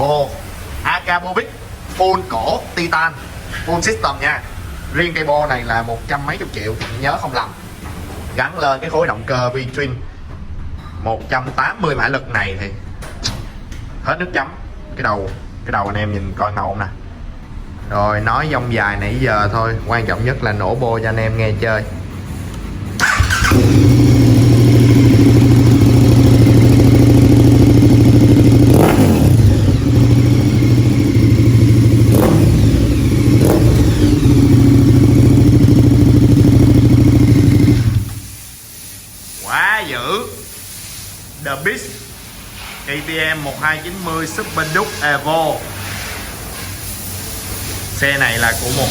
Bồ Akabovic full cổ Titan full system nha. Riêng cây bo này là 100 mấy chục triệu, nhớ không lầm. Gắn lên cái khối động cơ V-twin 180 mã lực này thì hết nước chấm. Cái đầu anh em nhìn coi ngầu không nè. Rồi nói dông dài nãy giờ thôi, quan trọng nhất là nổ bô cho anh em nghe chơi. Quá dữ. The Beast KTM 1290 Super Duke Evo. Xe này là của một